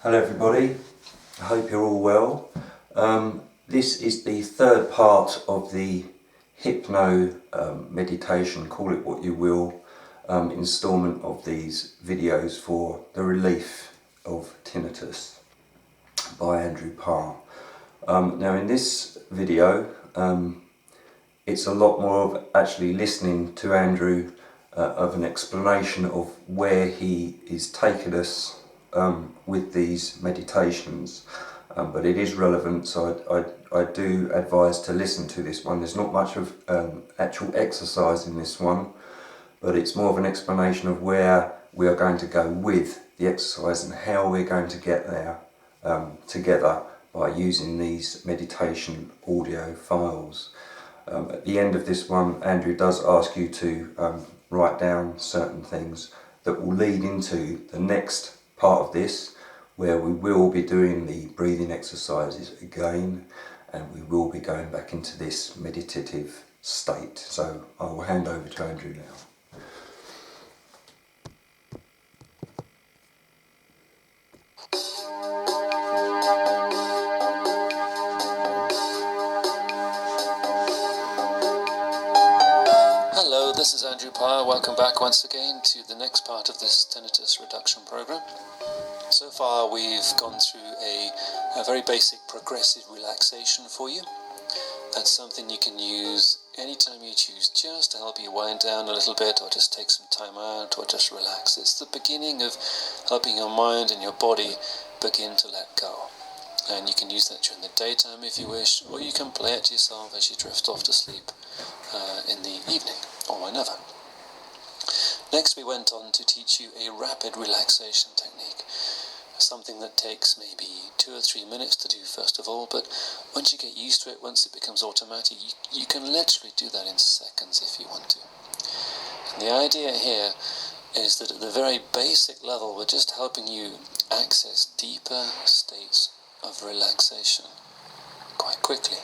Hello everybody, I hope you're all well. This is the third part of the hypno meditation, call it what you will, instalment of these videos for the relief of tinnitus by Andrew Parr. Now in this video it's a lot more of actually listening to Andrew of an explanation of where he is taking us with these meditations, but it is relevant, so I do advise to listen to this one. There's not much of actual exercise in this one, but it's more of an explanation of where we are going to go with the exercise and how we're going to get there together by using these meditation audio files. At the end of this one, Andrew does ask you to write down certain things that will lead into the next part of this, where we will be doing the breathing exercises again, and we will be going back into this meditative state. So I will hand over to Andrew now. Hello, this is Andrew Parr. Welcome back once again to the next part of this tinnitus reduction program. So far we've gone through a very basic progressive relaxation for you. That's something you can use anytime you choose, just to help you wind down a little bit, or just take some time out, or just relax. It's the beginning of helping your mind and your body begin to let go. And you can use that during the daytime if you wish, or you can play it to yourself as you drift off to sleep in the evening, or whenever. Next we went on to teach you a rapid relaxation technique, something that takes maybe 2 or 3 minutes to do first of all, but once you get used to it, once it becomes automatic, you can literally do that in seconds if you want to. And the idea here is that at the very basic level, we're just helping you access deeper states of relaxation quite quickly.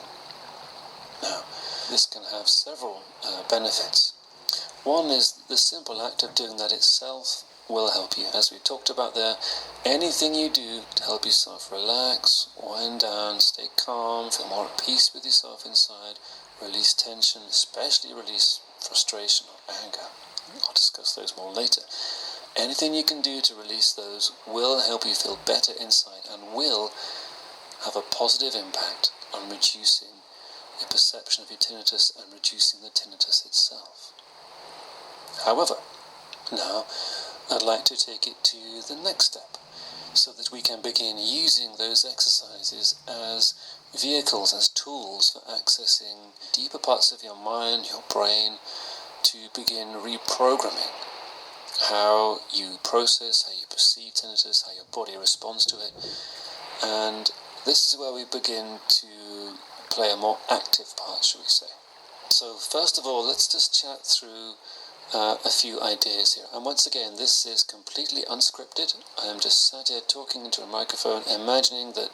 Now, this can have several benefits. One is the simple act of doing that itself will help you. As we talked about there, anything you do to help yourself relax, wind down, stay calm, feel more at peace with yourself inside, release tension, especially release frustration or anger. I'll discuss those more later. Anything you can do to release those will help you feel better inside and will have a positive impact on reducing the perception of your tinnitus and reducing the tinnitus itself. However, now I'd like to take it to the next step, so that we can begin using those exercises as vehicles, as tools for accessing deeper parts of your mind, your brain, to begin reprogramming how you process, how you perceive tinnitus, how your body responds to it. And this is where we begin to play a more active part, shall we say. So first of all, let's just chat through a few ideas here. And once again, this is completely unscripted. I am just sat here talking into a microphone, imagining that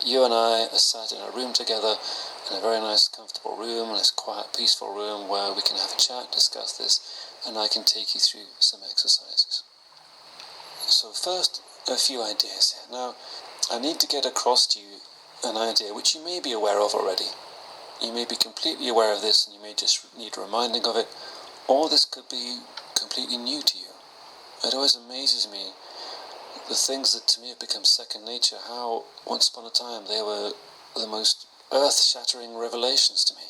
you and I are sat in a room together, in a very nice, comfortable room, a nice, quiet, peaceful room where we can have a chat, discuss this, and I can take you through some exercises. So first, a few ideas here. Now, I need to get across to you an idea which you may be aware of already. You may be completely aware of this, and you may just need reminding of it, or this could be completely new to you. It always amazes me, the things that to me have become second nature, how once upon a time they were the most earth-shattering revelations to me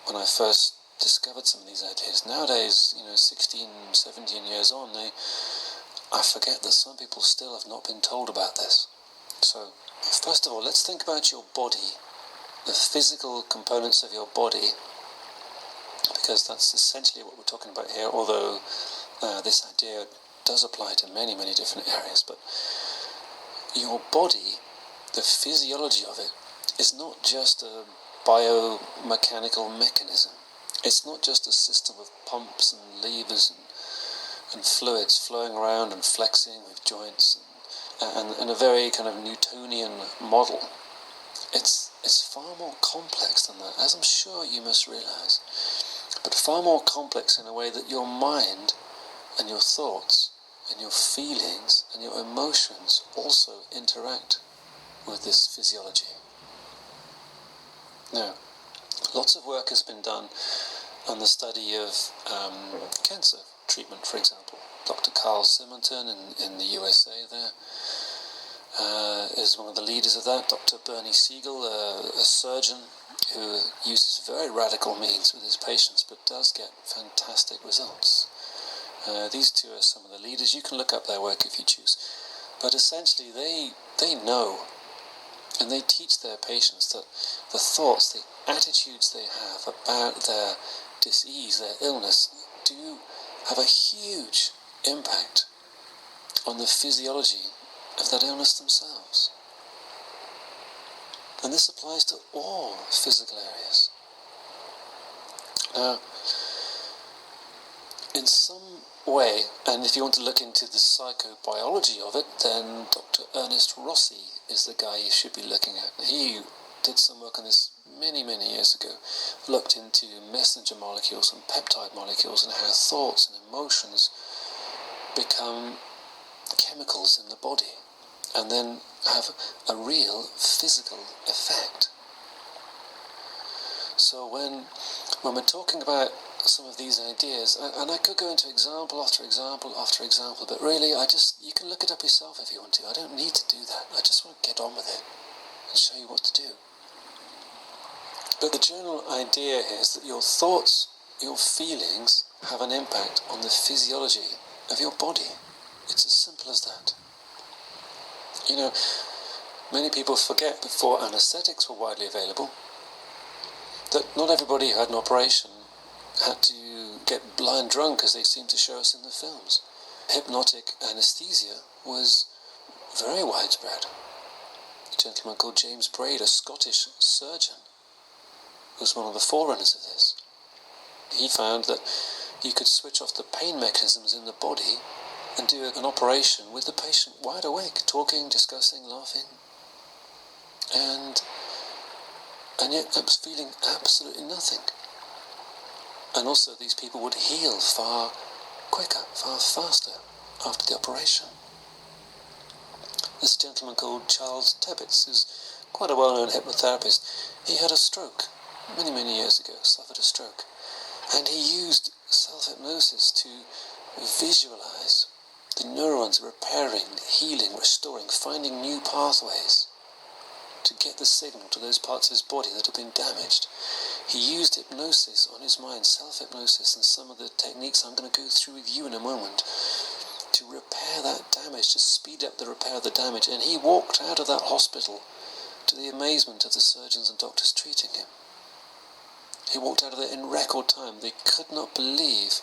when I first discovered some of these ideas. Nowadays, 16, 17 years on, I forget that some people still have not been told about this. So, first of all, let's think about your body, the physical components of your body, because that's essentially what we're talking about here, although this idea does apply to many, many different areas. But your body, the physiology of it, is not just a biomechanical mechanism. It's not just a system of pumps and levers and fluids flowing around and flexing with joints and a very kind of Newtonian model. It's far more complex than that, as I'm sure you must realise, but far more complex in a way that your mind and your thoughts and your feelings and your emotions also interact with this physiology. Now, lots of work has been done on the study of cancer treatment, for example. Dr. Carl Simonton in the USA there is one of the leaders of that. Dr. Bernie Siegel, a surgeon who uses very radical means with his patients but does get fantastic results. These two are some of the leaders. You can look up their work if you choose. But essentially they know and they teach their patients that the thoughts, the attitudes they have about their disease, their illness, do have a huge impact on the physiology of that illness themselves. And this applies to all physical areas. Now, in some way, and if you want to look into the psychobiology of it, then Dr. Ernest Rossi is the guy you should be looking at. He did some work on this many, many years ago, looked into messenger molecules and peptide molecules and how thoughts and emotions become chemicals in the body and then have a real physical effect. So when we're talking about some of these ideas, and I could go into example after example after example, but really you can look it up yourself if you want to. I don't need to do that. I just want to get on with it and show you what to do. But the general idea is that your thoughts, your feelings have an impact on the physiology of your body. It's as simple as that. You know, many people forget before anesthetics were widely available that not everybody who had an operation had to get blind drunk as they seem to show us in the films. Hypnotic anesthesia was very widespread. A gentleman called James Braid, a Scottish surgeon, was one of the forerunners of this. He found that you could switch off the pain mechanisms in the body and do an operation with the patient wide awake, talking, discussing, laughing, and yet feeling absolutely nothing. And also these people would heal far quicker, far faster after the operation. This gentleman called Charles Tebbets, who's quite a well-known hypnotherapist, he had a stroke many, many years ago, suffered a stroke. And he used self-hypnosis to visualize the neurons repairing, healing, restoring, finding new pathways to get the signal to those parts of his body that had been damaged. He used hypnosis on his mind, self-hypnosis, and some of the techniques I'm going to go through with you in a moment to repair that damage, to speed up the repair of the damage. And he walked out of that hospital to the amazement of the surgeons and doctors treating him. He walked out of there in record time. They could not believe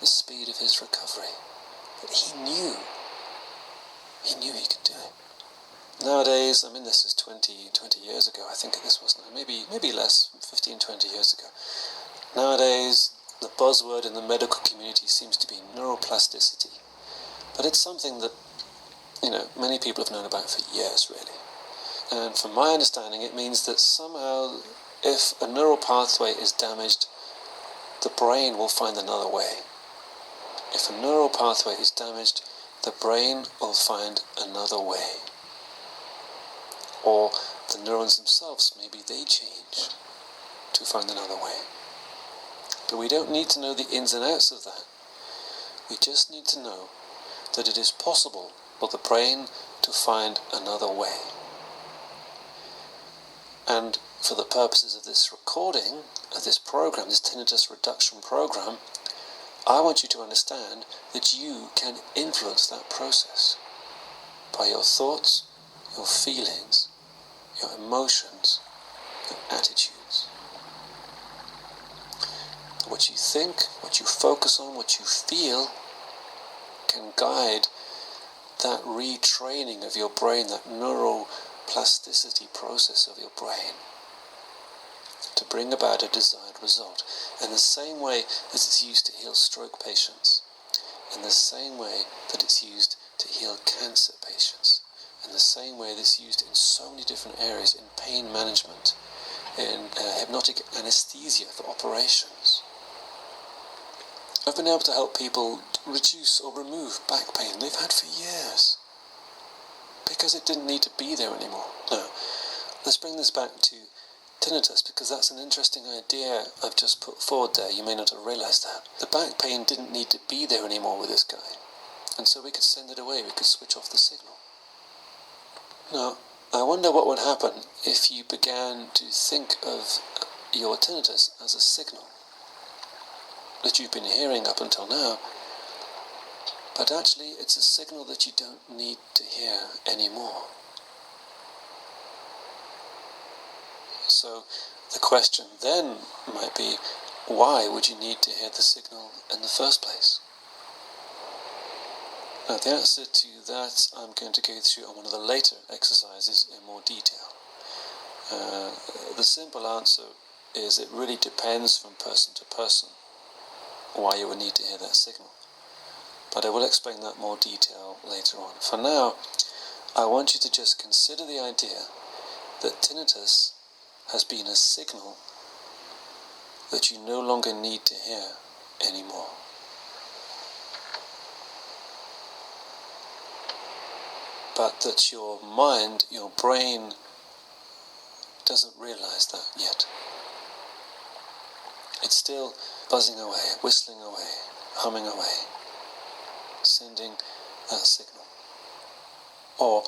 the speed of his recovery. But he knew he could do it. Nowadays, I mean, this is 20 years ago, I think this was now, maybe less, 15, 20 years ago. Nowadays, the buzzword in the medical community seems to be neuroplasticity. But it's something that, many people have known about for years, really. And from my understanding, it means that somehow, if a neural pathway is damaged, the brain will find another way. If a neural pathway is damaged, the brain will find another way. Or the neurons themselves, maybe they change to find another way. But we don't need to know the ins and outs of that. We just need to know that it is possible for the brain to find another way. And for the purposes of this recording, of this program, this tinnitus reduction program, I want you to understand that you can influence that process by your thoughts, your feelings, your emotions, your attitudes. What you think, what you focus on, what you feel can guide that retraining of your brain, that neuroplasticity process of your brain to bring about a desired result. In the same way as it's used to heal stroke patients, in the same way that it's used to heal cancer patients, in the same way this is used in so many different areas, in pain management, in hypnotic anesthesia for operations. I've been able to help people reduce or remove back pain they've had for years, because it didn't need to be there anymore. Now, let's bring this back to tinnitus, because that's an interesting idea I've just put forward there. You may not have realised that. The back pain didn't need to be there anymore with this guy, and so we could send it away, we could switch off the signal. Now, I wonder what would happen if you began to think of your tinnitus as a signal that you've been hearing up until now, but actually it's a signal that you don't need to hear anymore. So the question then might be, why would you need to hear the signal in the first place? Now, the answer to that I'm going to go through on one of the later exercises in more detail. The simple answer is it really depends from person to person why you would need to hear that signal. But I will explain that in more detail later on. For now, I want you to just consider the idea that tinnitus has been a signal that you no longer need to hear anymore. But that your mind, your brain, doesn't realise that yet. It's still buzzing away, whistling away, humming away, sending that signal. Or,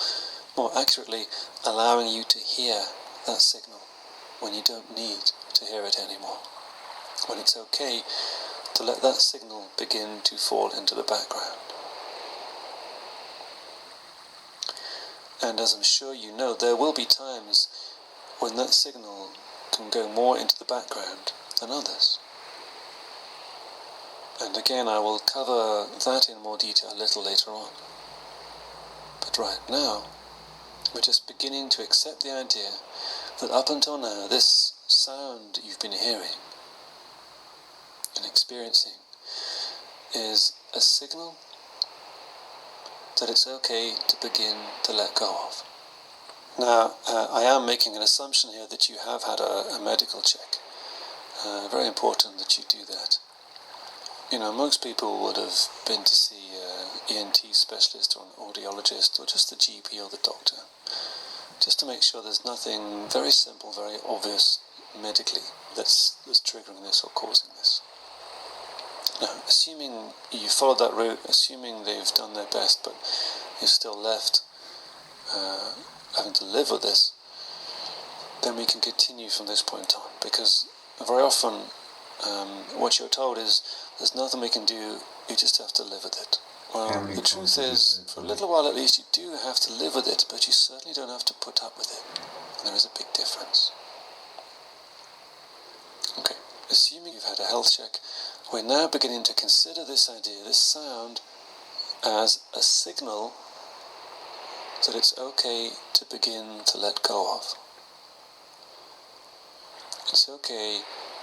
more accurately, allowing you to hear that signal when you don't need to hear it anymore. When it's okay to let that signal begin to fall into the background. And as I'm sure you know, there will be times when that signal can go more into the background than others. And again, I will cover that in more detail a little later on. But right now, we're just beginning to accept the idea that up until now, this sound you've been hearing and experiencing is a signal that it's okay to begin to let go of. Now, I am making an assumption here that you have had a medical check. Very important that you do that. You know, most people would have been to see an ENT specialist or an audiologist or just the GP or the doctor, just to make sure there's nothing very simple, very obvious medically that's triggering this or causing this. Now, assuming you followed that route, assuming they've done their best, but you're still left having to live with this, then we can continue from this point on, because very often what you're told is there's nothing we can do, you just have to live with it. Well, the truth is, for a little while at least, you do have to live with it, but you certainly don't have to put up with it. There is a big difference. Okay, assuming you've had a health check, we're now beginning to consider this idea, this sound, as a signal that it's okay to begin to let go of. It's okay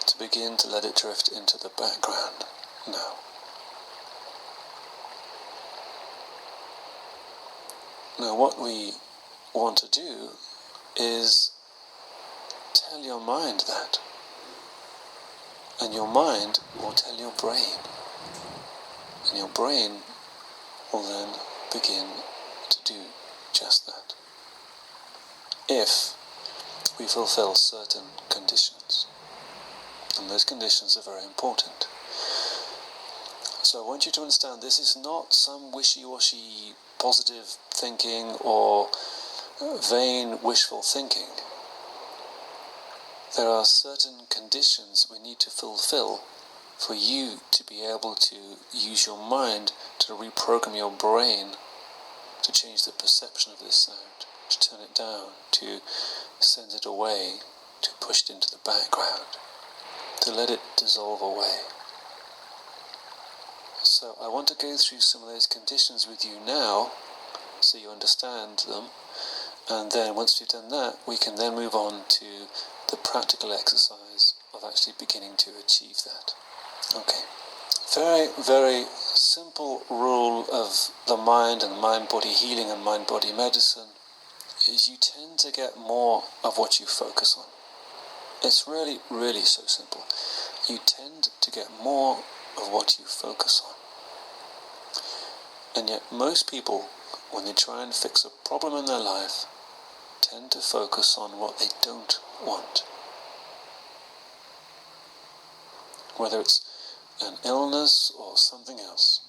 to begin to let it drift into the background now. Now, what we want to do is tell your mind that. And your mind will tell your brain. And your brain will then begin to do just that. If we fulfill certain conditions. And those conditions are very important. So I want you to understand this is not some wishy-washy positive thinking or vain wishful thinking. There are certain conditions we need to fulfill for you to be able to use your mind to reprogram your brain to change the perception of this sound, to turn it down, to send it away, to push it into the background, to let it dissolve away. So I want to go through some of those conditions with you now, so you understand them, and then once we've done that, we can then move on to the practical exercise of actually beginning to achieve that. Okay. Very, very simple rule of the mind and mind-body healing and mind-body medicine is you tend to get more of what you focus on. It's really, really so simple. You tend to get more of what you focus on. And yet most people, when they try and fix a problem in their life, tend to focus on what they don't want. Whether it's an illness or something else.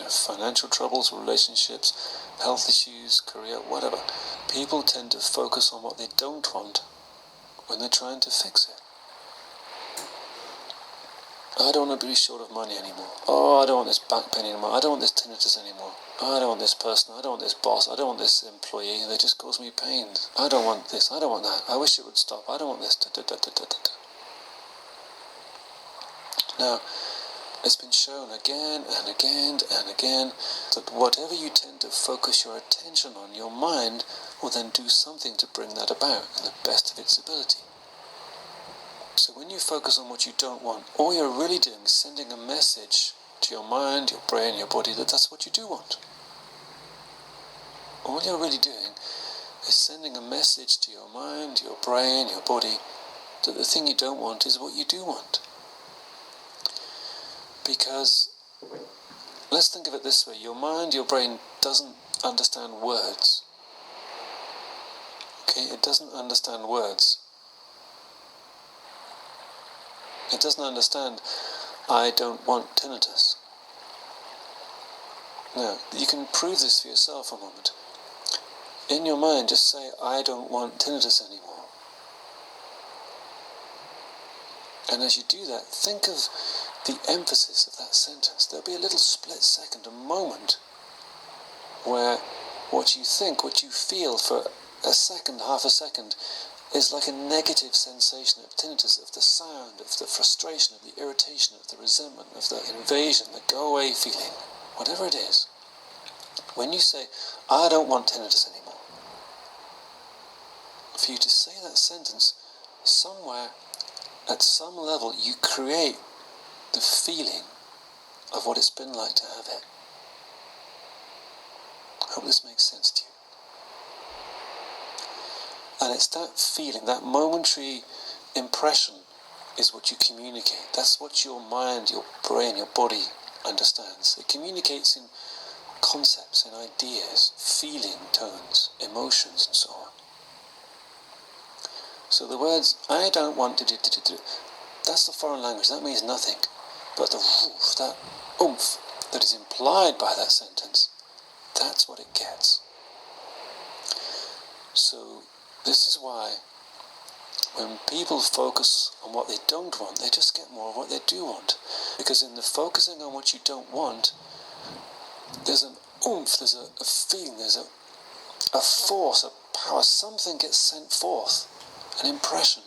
Financial troubles, relationships, health issues, career, whatever. People tend to focus on what they don't want when they're trying to fix it. I don't want to be short of money anymore. Oh, I don't want this back pain anymore. I don't want this tinnitus anymore. I don't want this person. I don't want this boss. I don't want this employee. They just cause me pain. I don't want this. I don't want that. I wish it would stop. I don't want this. Now, it's been shown again and again and again that whatever you tend to focus your attention on, your mind will then do something to bring that about in the best of its ability. So when you focus on what you don't want, all you're really doing is sending a message to your mind, your brain, your body that that's what you do want. All you're really doing is sending a message to your mind, your brain, your body that the thing you don't want is what you do want. Because, let's think of it this way, your mind, your brain doesn't understand words. Okay, it doesn't understand words. It doesn't understand, I don't want tinnitus. Now, you can prove this for yourself for a moment. In your mind, just say, I don't want tinnitus anymore. And as you do that, think of the emphasis of that sentence. There'll be a little split second, a moment, where what you think, what you feel for a second, half a second, is like a negative sensation of tinnitus, of the sound, of the frustration, of the irritation, of the resentment, of the invasion, the go-away feeling, whatever it is. When you say, I don't want tinnitus anymore, for you to say that sentence, somewhere, at some level, you create the feeling of what it's been like to have it. I hope this makes sense to you. And it's that feeling, that momentary impression is what you communicate. That's what your mind, your brain, your body understands. It communicates in concepts, in ideas, feeling, tones, emotions, and so on. So the words, I don't want to do, that's the foreign language. That means nothing. But that oomph that is implied by that sentence, that's what it gets. So this is why when people focus on what they don't want, they just get more of what they do want. Because in the focusing on what you don't want, there's an oomph, there's a feeling, there's a force, a power, something gets sent forth, an impression.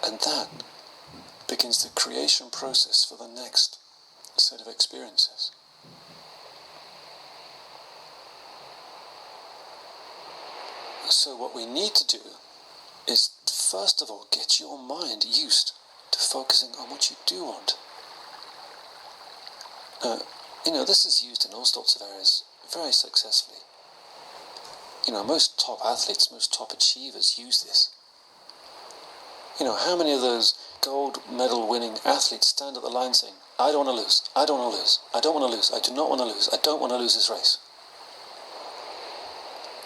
And that begins the creation process for the next set of experiences. So what we need to do is, first of all, get your mind used to focusing on what you do want. This is used in all sorts of areas very successfully. Most top athletes, most top achievers use this. How many of those gold medal winning athletes stand at the line saying, I don't want to lose, I don't want to lose, I don't want to lose, I do not want to lose, I don't want to lose this race.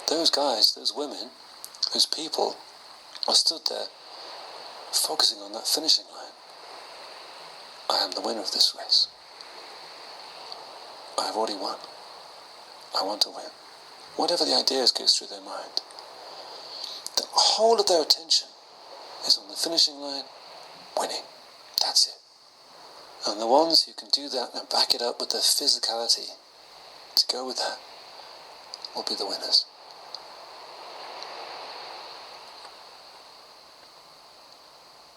Those guys, those women, those people are stood there focusing on that finishing line. I am the winner of this race. I have already won. I want to win. Whatever the ideas goes through their mind. The whole of their attention is on the finishing line, winning. That's it. And the ones who can do that and back it up with their physicality to go with that will be the winners.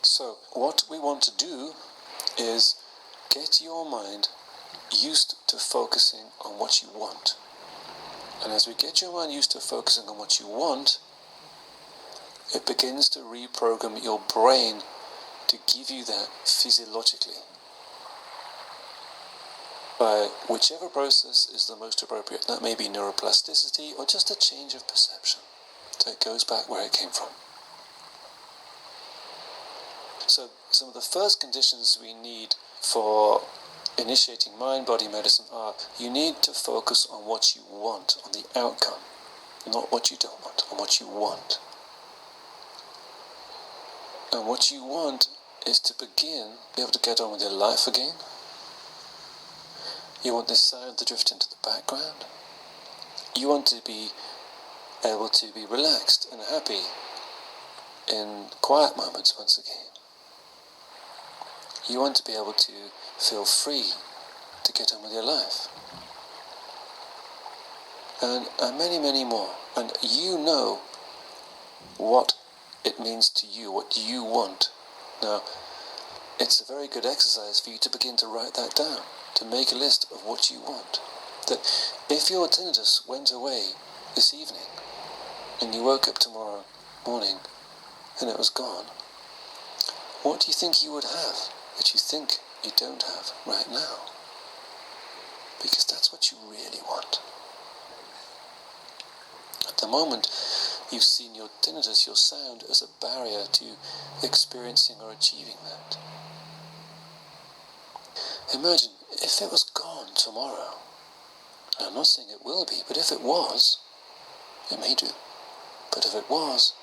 So what we want to do is get your mind used to focusing on what you want. And as we get your mind used to focusing on what you want, it begins to reprogram your brain to give you that physiologically. By whichever process is the most appropriate. That may be neuroplasticity or just a change of perception. So it goes back where it came from. So some of the first conditions we need for initiating mind-body medicine are you need to focus on what you want, on the outcome, not what you don't want, on what you want. And what you want is to begin, be able to get on with your life again. You want this sound to drift into the background. You want to be able to be relaxed and happy in quiet moments once again. You want to be able to feel free to get on with your life. And many, many more. And you know what it means to you, what you want. Now, it's a very good exercise for you to begin to write that down, to make a list of what you want. That if your tinnitus went away this evening, and you woke up tomorrow morning, and it was gone, what do you think you would have that you think you don't have right now? Because that's what you really want. At the moment, you've seen your tinnitus, your sound, as a barrier to experiencing or achieving that. Imagine if it was gone tomorrow. Now, I'm not saying it will be, but if it was, it may do. But if it was,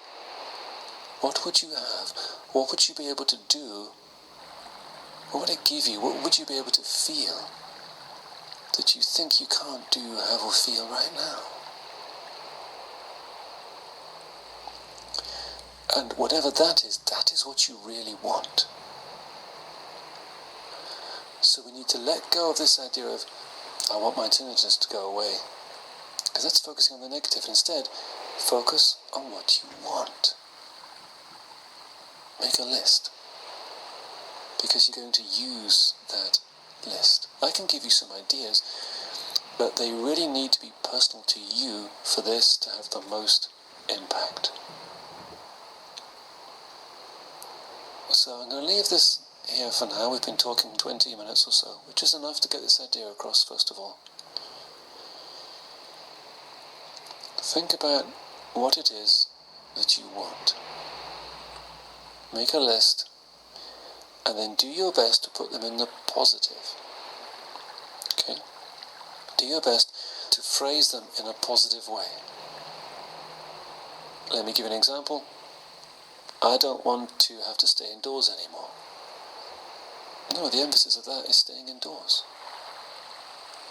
what would you have? What would you be able to do? What would it give you? What would you be able to feel that you think you can't do, have, or feel right now? And whatever that is what you really want. So we need to let go of this idea of, I want my tinnitus to go away. Because that's focusing on the negative. Instead, focus on what you want. Make a list. Because you're going to use that list. I can give you some ideas, but they really need to be personal to you for this to have the most impact. So I'm going to leave this here for now. We've been talking 20 minutes or so, which is enough to get this idea across first of all. Think about what it is that you want. Make a list, and then do your best to put them in the positive. Okay? Do your best to phrase them in a positive way. Let me give you an example. I don't want to have to stay indoors anymore. No, the emphasis of that is staying indoors.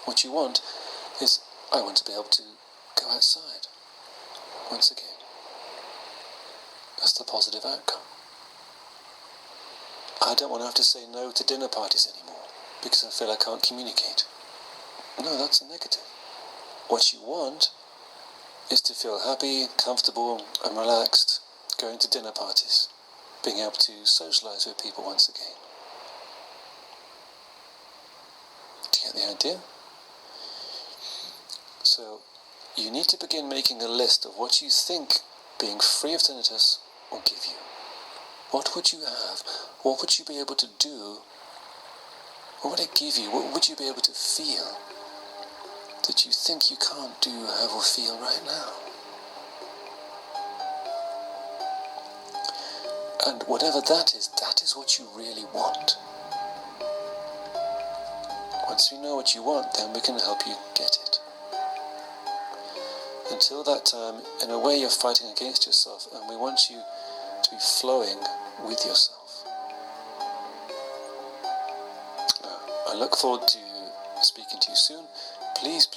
What you want is, I want to be able to go outside once again. That's the positive outcome. I don't want to have to say no to dinner parties anymore because I feel I can't communicate. No, that's a negative. What you want is to feel happy, comfortable, and relaxed going to dinner parties, being able to socialise with people once again. Do you get the idea? So, you need to begin making a list of what you think being free of tinnitus will give you. What would you have? What would you be able to do? What would it give you? What would you be able to feel that you think you can't do, have, or feel right now? And whatever that is what you really want. Once we know what you want, then we can help you get it. Until that time, in a way you're fighting against yourself, and we want you to be flowing with yourself. Now, I look forward to speaking to you soon. Please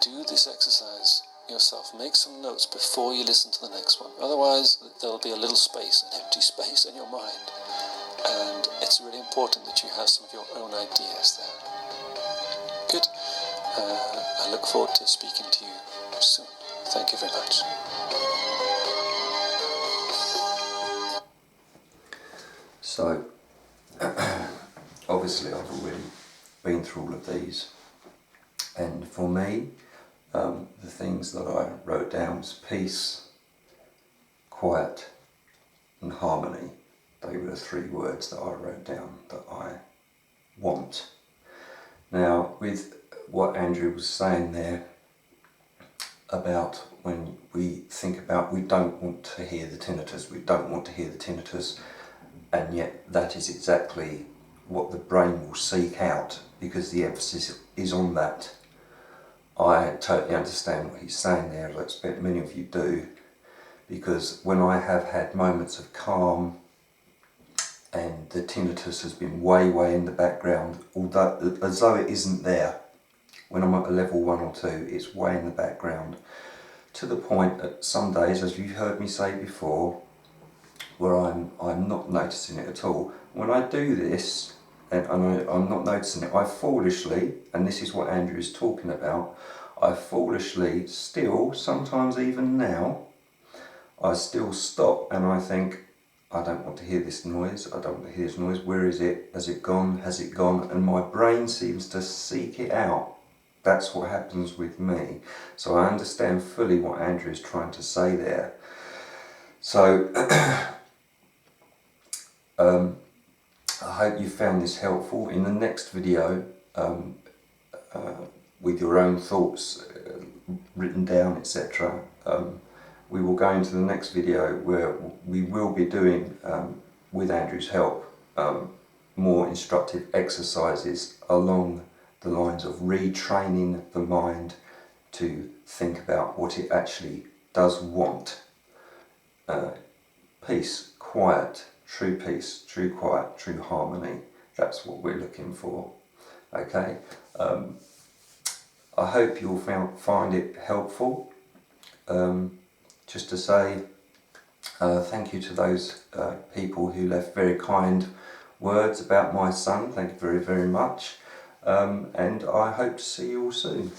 do this exercise yourself. Make some notes before you listen to the next one. Otherwise, there'll be a little space, an empty space in your mind. And it's really important that you have some of your own ideas there. Good. I look forward to speaking to you soon. Thank you very much. So, obviously I've already been through all of these. And for me, the things that I wrote down was peace, quiet, and harmony. They were the 3 words that I wrote down that I want. Now, with what Andrew was saying there about when we think about we don't want to hear the tinnitus, and yet that is exactly what the brain will seek out, because the emphasis is on that. I totally understand what he's saying there, I expect many of you do, because when I have had moments of calm and the tinnitus has been way in the background, although as though it isn't there, when I'm at a level 1 or 2, it's way in the background, to the point that some days, as you've heard me say before, where I'm not noticing it at all. When I do this, and I'm not noticing it, I foolishly, and this is what Andrew is talking about, I foolishly still, sometimes even now, I still stop and I think, I don't want to hear this noise, I don't want to hear this noise, where is it, has it gone, and my brain seems to seek it out. That's what happens with me. So I understand fully what Andrew is trying to say there. So I hope you found this helpful. In the next video, with your own thoughts written down, etc., we will go into the next video where we will be doing, with Andrew's help, more instructive exercises along the lines of retraining the mind to think about what it actually does want. Peace, quiet, true peace, true quiet, true harmony. That's what we're looking for. Okay. I hope you'll find it helpful. Just to say thank you to those people who left very kind words about my son. Thank you very much. And I hope to see you all soon.